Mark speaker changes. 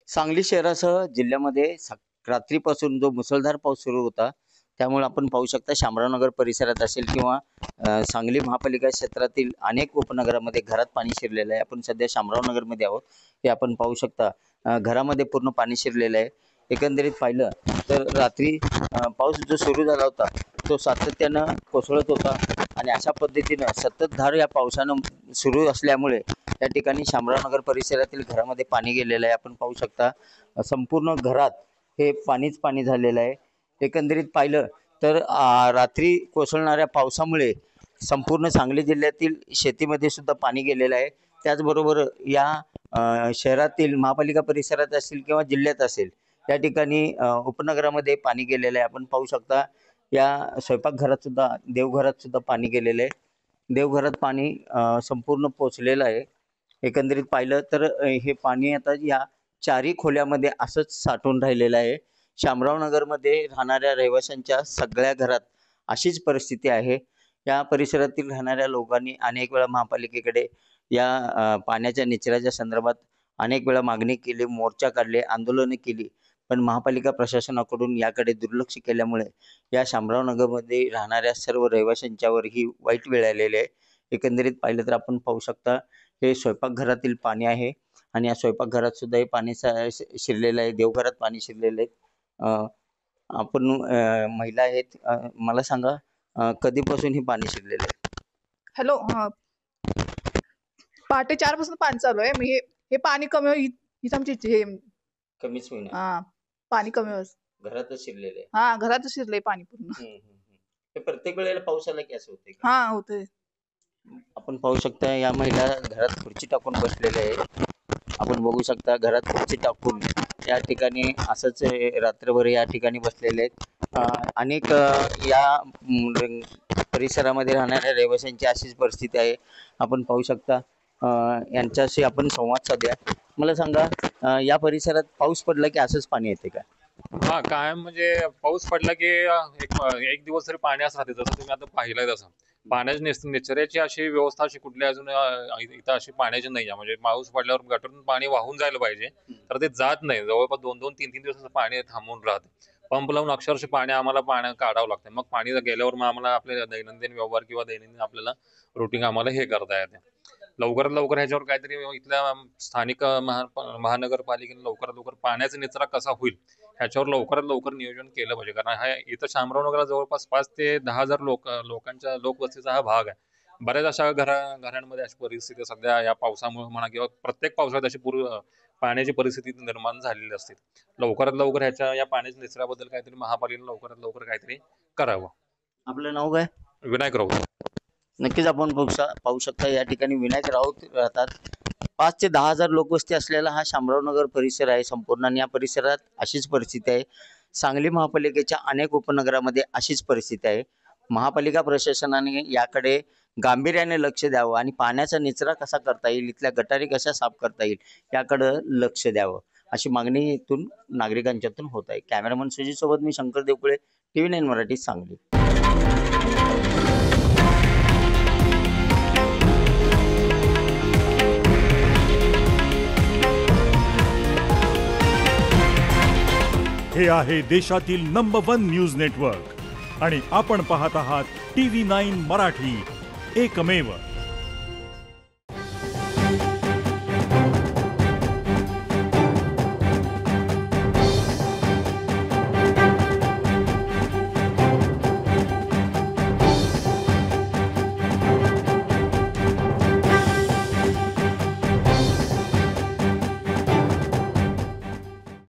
Speaker 1: सांगली शहरासह जिल्ह्यामध्ये रात्रीपासून जो मुसळधार पाऊस सुरू होता, त्यामुळे आपण पाहू शकता शामरावनगर परिसरात असेल किंवा सांगली महापालिका क्षेत्रातील अनेक उपनगरामध्ये घरात पाणी शिरलेलं आहे। आपण सध्या शामरावनगरमध्ये आहोत, हे आपण पाहू शकता। घरामध्ये पूर्ण पाणी शिरलेलं आहे। एकंदरीत पाहिलं तर रात्री पाऊस जो सुरू झाला होता तो सातत्यानं कोसळत होता आणि अशा पद्धतीनं सततधार या पावसानं सुरू असल्यामुळे या ठिकाणी शामरावनगर परिसरातील घरामध्ये पाणी गेलेलं आहे। आपण पाहू शकता संपूर्ण घरात हे पाणीच पाणी झालेलं आहे। एकंदरीत पाहिलं तर रात्री कोसळणाऱ्या पावसामुळे संपूर्ण सांगली जिल्ह्यातील शेतीमध्ये सुद्धा पाणी गेलेलं आहे। त्याचबरोबर या शहरातील महापालिका परिसरात असेल किंवा जिल्ह्यात असेल या ठिकाणी उपनगरामध्ये पाणी गेलेलं आहे। आपण पाहू शकता या स्वयंपाकघरात सुद्धा देवघरात सुद्धा पाणी गेलेलं आहे। देवघरात पाणी संपूर्ण पोचलेलं आहे। एकंदरीत पाहिलं तर हे पाणी आता या चारी खोल्यामध्ये असंच साठून राहिलेलं आहे। शामरावनगरमध्ये राहणाऱ्या रहिवाशांच्या सगळ्या घरात अशीच परिस्थिती आहे। या परिसरातील राहणाऱ्या लोकांनी अनेक वेळा महापालिकेकडे या पाण्याच्या निचऱ्याच्या संदर्भात अनेक वेळा मागणी केली, मोर्चा काढले, आंदोलने केली, पण महापालिका प्रशासनाकडून याकडे दुर्लक्ष केल्यामुळे या शामरावनगरमध्ये राहणाऱ्या सर्व रहिवाशांच्यावर ही वाईट वेळ आलेली आहे। एकंदरीत पाहिलं तर आपण पाहू शकता हे स्वयंपाकघरातील पाणी आहे आणि या स्वयंपाकघरात सुद्धा हे पाणी शिरलेलं आहे। देवघरात पाणी शिरलेलं आहे। आपण महिला आहेत, मला सांगा कधीपासून हे पाणी शिरलेलं आहे?
Speaker 2: हॅलो, पहाटे 4 पासून पाणी चालू आहे। मी हे पाणी कमी हीच आमची हे
Speaker 1: कमीच होईना,
Speaker 2: हा पाणी कमी
Speaker 1: घरातच शिरलेलं आहे।
Speaker 2: हा घरातच शिरलंय पाणी पूर्ण।
Speaker 1: हे प्रत्येक वेळेला पाऊस आला की असं होतंय का?
Speaker 2: हा होतंय।
Speaker 1: आपण पाहू शकता या महिला घरात खुर्ची टाकून बसलेल्या आहे। आपण बघू शकता घरात खुर्ची टाकून या ठिकाणी असंच रात्रभर या ठिकाणी बसलेले आहेत। अनेक या परिसरामध्ये राहणाऱ्या रहिवाशांची अशीच परिस्थिती आहे। आपण पाहू शकता यांच्याशी आपण संवाद साधूया। मला सांगा या परिसरात पाऊस पडला की असंच पाणी येते का?
Speaker 3: हा कायम म्हणजे पाऊस पडला की एक दिवस तरी पाणी असं राहते, जसं तुम्ही आता पाहिलंय तसं पाण्याची निचऱ्याची अशी व्यवस्था अशी कुठली अजून इथं अशी पाण्याची नाही आहे। म्हणजे पाऊस पडल्यावर गटरून पाणी वाहून जायला पाहिजे, तर ते जात नाही। जवळपास 2-2, 3-3 दिवसाचं पाणी थांबून राहते। पंप लावून अक्षरशः पाणी आम्हाला काढावं लागतं। मग पाणी गेल्यावर मग आम्हाला आपले दैनंदिन व्यवहार किंवा दैनंदिन आपल्याला रुटीन आम्हाला हे करता येते। लवकरात लवकर ह्याच्यावर काहीतरी इथल्या स्थानिक महानगरपालिकेने लवकरात लवकर पाण्याचा निचरा कसा होईल ह्याच्यावर लवकरात लवकर नियोजन केलं पाहिजे। कारण हा इथं शामरावनगरला जवळपास 5 ते 10,000 लोकांच्या लोकवस्तीचा हा भाग आहे। बऱ्याच अशा घरांमध्ये अशी परिस्थिती सध्या या पावसामुळे म्हणा किंवा प्रत्येक पावसाळ्यात अशी पाण्याची परिस्थिती निर्माण झालेली असते। लवकरात लवकर या पाण्याच्या निचऱ्याबद्दल काहीतरी महापालिकेने लवकरात लवकर काहीतरी करावं।
Speaker 1: आपलं नाव काय?
Speaker 3: विनायक राऊत।
Speaker 1: नक्कीच आपण पाहू शकता या ठिकाणी विनायक राऊत राहतात। 5 ते 10,000 लोकवस्ती असलेला हा शामरावनगर परिसर आहे संपूर्ण, आणि या परिसरात अशीच परिस्थिती आहे। सांगली महापालिकेच्या अनेक उपनगरामध्ये अशीच परिस्थिती आहे। महापालिका प्रशासनाने याकडे गांभीर्याने लक्ष द्यावं आणि पाण्याचा निचरा कसा करता येईल, इथल्या गटारी कशा साफ करता येईल याकडं लक्ष द्यावं, अशी मागणी इथून नागरिकांच्यातून होत आहे। कॅमेरामन सुजित सोबत मी शंकर देवकुळे, TV9 मराठी, सांगली।
Speaker 4: हे आहे देशातील नंबर 1 न्यूज नेटवर्क आणि आपण पाहत आहात TV9 मराठी, एकमेव।